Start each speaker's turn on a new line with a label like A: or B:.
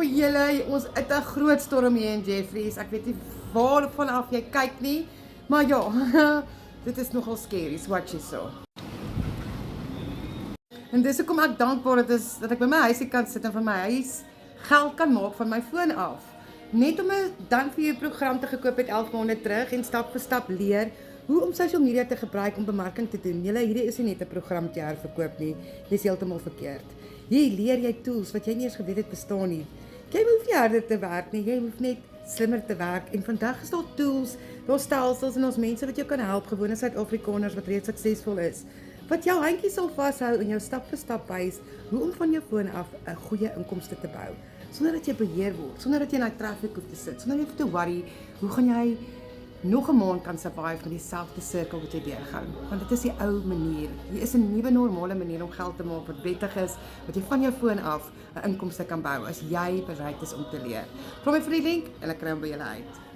A: O julle, ons het 'n groot storm hier in Jeffreys. Ek weet nie waarvan af jy kyk nie, maar ja, dit is nogal scary, so wat jy so. En dis hoekom ek dankbaar dat ek by my huisie kan sit en van my huis geld kan maak van my foon af. Net om 'n dan vir jou program te gekoop het 11 maande terug en stap vir stap leer hoe om social media te gebruik om bemarking te doen. Julle, hierdie is nie net 'n program wat jy herverkoop nie. Dis heeltemal verkeerd. Hier leer jy tools wat jy nie eens geweet het bestaan nie. Jy hoef nie harder te werk nie, jy hoef net slimmer te werk. En vandag is daar tools, daar stelsels en ons mense wat jou kan help, gewone Suid-Afrikaners wat reeds suksesvol is, wat jou handjies sal vashou en jou stap vir stap wys hoe om van jou foon af 'n goeie inkomste te bou, sonder dat jy beheer word, sonder dat jy in die traffic hoef te sit, sonder jy hoef te worry, hoe gaan jy nog 'n maand kan survive met dieselfde sirkel wat jy deurgaan, want dit is die ou manier. Hier is 'n nuwe normale manier om geld te maak wat wettig is, wat jy van jou foon af 'n inkomste kan bou, as jy bereid is om te leer. Vra my vir die link en ek kry hom by julle uit.